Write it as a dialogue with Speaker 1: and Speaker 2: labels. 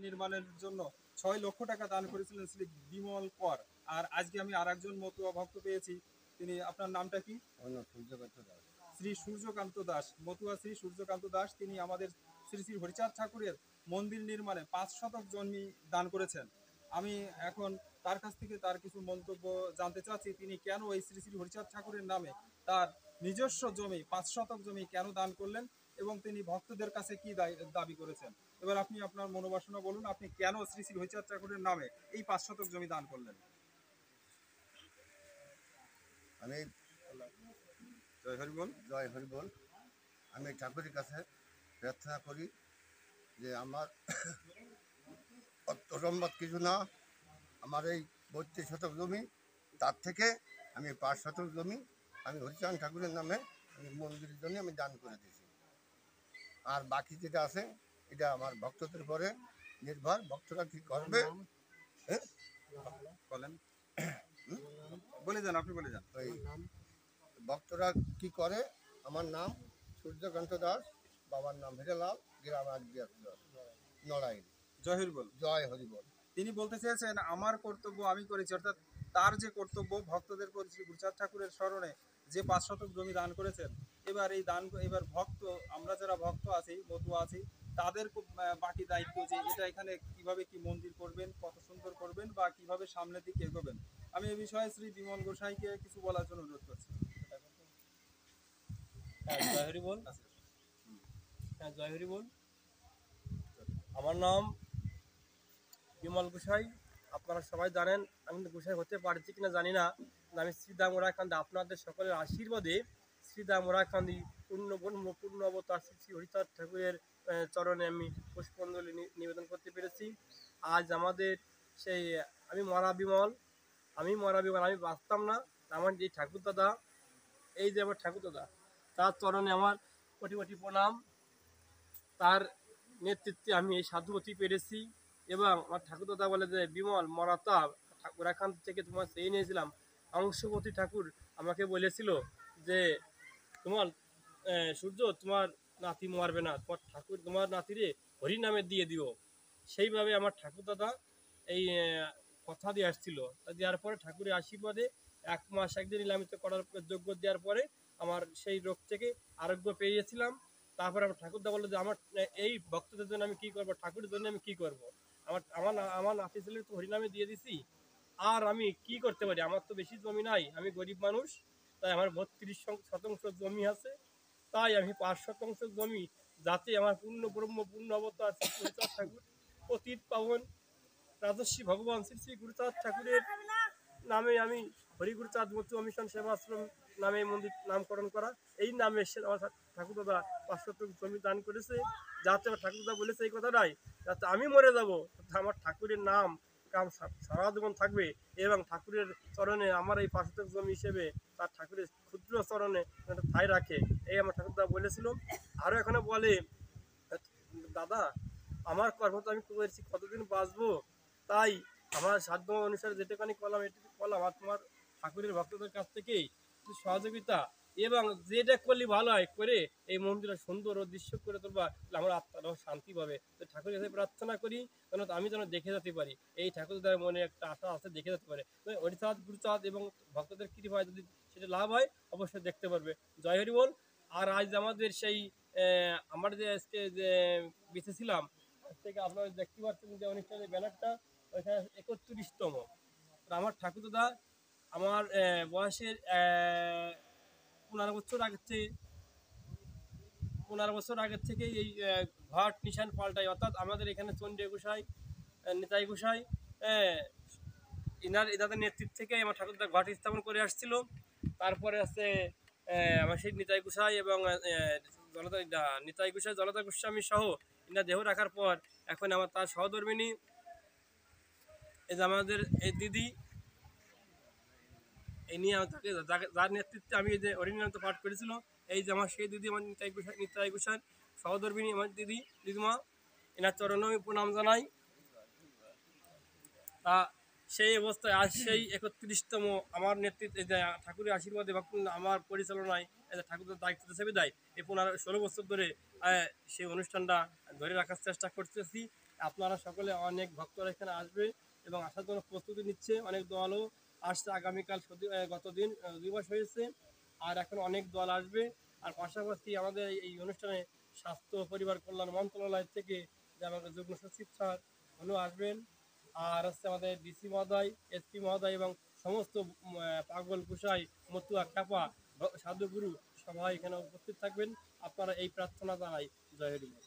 Speaker 1: নির্মাণের জন্য 6 লক্ষ টাকা দান করেছিলেন শ্রী বিমল কর। আর আজকে আমি আরেকজন মতুয়া ভক্ত পেয়েছি, তিনি, আপনার নামটা কি? শ্রী সূর্যকান্ত দাস, মতুয়া শ্রী সূর্যকান্ত দাস। তিনি আমাদের শ্রী শ্রী হরিচাঁদ ঠাকুরের মন্দির নির্মাণে 5 শতক জমি দান করেছেন। আমি এখন তার কাছ থেকে তার কিছু মন্তব্য জানতে চাচ্ছি, তিনি কেন এই শ্রী শ্রী হরিচাঁদ ঠাকুরের নামে তার নিজস্ব জমি 5 শতক জমি কেন দান করলেন এবং তিনি ভক্তদের কাছে কি দাবি করেছেন। এবার আপনি আপনার মনোবাসনা বলুন, আপনি কেন শ্রী শ্রী হরিচাঁদ ঠাকুরের নামে এই 5 শতক জমি দান করলেন।
Speaker 2: আমি
Speaker 1: জয় হরি বল।
Speaker 2: জয় হরি বল। আমি ঠাকুরের কাছে প্রার্থনা করি যে আমার অর্থ সম্পদ কিছু না, আমার এই 32 শতক জমি, তার থেকে আমি 5 শতক জমি আমি হরিচাঁদ ঠাকুরের নামে আমি মন্দিরের জন্য আমি দান করে দিয়েছি। আর বাকি যেটা আছে এটা আমার ভক্তদের পরে নির্ভর, ভক্তরা কি করবে।
Speaker 1: বলেন, বলে যান, আপনি বলে যান।
Speaker 2: ওই ভক্তরা কি করে। আমার নাম সূর্যকান্ত দাস, বাবার নাম হিরালাল, গ্রাম নড়াইল।
Speaker 1: জয় হরি বল।
Speaker 2: জয় হরি বল।
Speaker 1: তিনি বলতে চেয়েছেন আমার কর্তব্য আমি করেছি, অর্থাৎ তার যে কর্তব্য ভক্তদের প্রতি শ্রী গুরুচাঁদ ঠাকুরের স্মরণে যে 5 শতক জমি দান করেছেন, এবার এই দান, এবার ভক্ত, আমরা যারা ভক্ত আছি, মতুয়া আছি, তাদের বাকি দায়িত্ব যে এটা এখানে কিভাবে কি মন্দির করবেন, কত সুন্দর করবেন বা কিভাবে সামনের দিকে এগোবেন। আমি এই বিষয়ে শ্রী বিমল গোসাইকে কিছু বলার জন্য অনুরোধ করছি।
Speaker 3: জয় হরি বল। জয় হরি বল। আমার নাম বিমল গোসাই। আপনারা সবাই জানেন, আমি গোসাই হতে পারছি কিনা জানি না। আমি শ্রীদামোরাকান্দি, আপনাদের সকলের আশীর্বাদে শ্রীদামোরাকান্দি পূর্ণ অবতার শ্রী শ্রী হরিচাঁদ ঠাকুরের চরণে আমি পুষ্পাঞ্জলি নিবেদন করতে পেরেছি। আজ আমাদের সেই আমি মরা বিমল, আমি বাঁচতাম না। আমার যে ঠাকুরদাদা, এই যে আমার ঠাকুরদাদা, তার চরণে আমার কোটি কোটি প্রণাম। তার নেতৃত্বে আমি এই সাধু হতে পেরেছি। এবং আমার ঠাকুরদাদা বলে যে বিমল মরাতা ঠাকুরাখান থেকে তোমার চেয়ে নিয়েছিলাম। অংশপতি ঠাকুর আমাকে বলেছিল যে তোমার সূর্য, তোমার নাতি মারবে না, তোমার ঠাকুর তোমার নাতিরে হরি নামে দিয়ে দিও। সেইভাবে আমার ঠাকুরদাদা এই কথা দিয়ে আসছিল। দেওয়ার পরে ঠাকুরের আশীর্বাদে 1 মাস 1 দিন নিলামিত করার যোগ্য দেওয়ার পরে আমার সেই রোগ থেকে আরোগ্য পেয়েছিলাম। তারপরে আমার ঠাকুরদা বললো যে আমার এই ভক্তদের জন্য আমি কী করবো, ঠাকুরের জন্য আমি কী করবো। আমার নাতি ছেলে তো হরিনামে দিয়ে দিছি, আর আমি কি করতে পারি। আমার তো বেশি জমি নাই, আমি গরিব মানুষ। তাই আমার 32 শতাংশ জমি আছে। তাই আমি 5 শতাংশ জমি, যাতে আমার পূর্ণ ব্রহ্ম পূর্ণ অবতার শ্রী গুরুচাঁদ ঠাকুর, পতিত পাবন রাজস্বী ভগবান শ্রী শ্রী গুরুচাঁদ ঠাকুরের নামে আমি হরিগুরুচাঁদ মতুয়া মিশন সেবাশ্রম নামে মন্দির নামকরণ করা, এই নামে আমার ঠাকুরদাদা 5 শতক জমি দান করেছে। যাতে আমার ঠাকুরদা বলেছে এই কথাটাই, যাতে আমি মরে যাব আমার ঠাকুরের নাম কাম সারা জীবন থাকবে এবং ঠাকুরের চরণে আমার এই 5 শতক জমি হিসেবে তার ঠাকুরের ক্ষুদ্র চরণে একটা ঠাঁই রাখে, এই আমার ঠাকুরদা বলেছিল। আরও এখানে বলে, দাদা আমার কর্ম তো আমি করেছি, কতদিন বাঁচবো, তাই আমার সাধ্য অনুসারে যেটুকানি করলাম এটুকু করলাম। আর তোমার ঠাকুরের ভক্তদের কাছ থেকেই সহযোগিতা এবং যেটা করলে ভালো হয় করে এই মন্দিরটা সুন্দর ও দৃশ্য করে তুলবা, আমার আত্মাটাও শান্তি পাবে। তো ঠাকুরের কাছে প্রার্থনা করি যেন আমি যেন দেখে যেতে পারি, এই ঠাকুরদার মনে একটা আশা আছে দেখে যেতে পারে। হরিচাঁদ গুরুচাঁদ এবং ভক্তদের কৃপায় যদি সেটা লাভ হয় অবশ্যই দেখতে পারবে। জয় হরি বল। আর আজ আমাদের সেই আমরা যে আজকে যে বেঁচেছিলাম থেকে আপনারা দেখতে পাচ্ছেন যে অনুষ্ঠানের ব্যানারটা, ওইখানে 31তম। আমার ঠাকুরদাদা আমার বয়সের 15 বছর আগের থেকে 15 বছর আগের থেকেই এই ঘট নিশান পাল্টাই, অর্থাৎ আমাদের এখানে চন্ডী গোসাই, নিতাই গোসাই, এনাদের নেতৃত্ব থেকে আমার ঠাকুরদা ঘট স্থাপন করে আসছিল। তারপরে আছে আমার সেই নিতাই গোসাই এবং নিতাই গোসাই জলদা গোস্বামী সহ এনার দেহ রাখার পর এখন আমার তার সহধর্মিনী এই যে আমাদের এই দিদি, এই নিয়ে তাকে যার নেতৃত্বে আমি এই যে হরিনাম পাঠ করেছিল, এই যে আমার সেই দিদি, আমার নিতাই গোসাই সহধর্মিনী আমার দিদিমা, এনার চরণে আমি প্রণাম জানাই। তা সেই অবস্থায় আজ সেই 31তম আমার নেতৃত্বে যে ঠাকুরের আশীর্বাদে বা আমার পরিচালনায় ঠাকুরের দায়িত্ব হিসেবে দেয় এই 16 বছর ধরে সেই অনুষ্ঠানটা ধরে রাখার চেষ্টা করতেছি। আপনারা সকলে অনেক ভক্তরা এখানে আসবে এবং আসার জন্য প্রস্তুতি নিচ্ছে। অনেক দলও আসছে আগামীকাল, গতদিন 2 মাস হয়েছে, আর এখন অনেক দল আসবে। আর পাশাপাশি আমাদের এই অনুষ্ঠানে স্বাস্থ্য ও পরিবার কল্যাণ মন্ত্রণালয় থেকে যে আমাদের যুগ্ম সচিব স্যার উনিও আসবেন, আর হচ্ছে আমাদের ডিসি মহোদয়, এসপি মহোদয় এবং সমস্ত পাগল কুসাই, মতুয়া খ্যাপা, সাধুগুরু সবাই এখানে উপস্থিত থাকবেন। আপনারা এই প্রার্থনা জানাই। জয় হরি বল।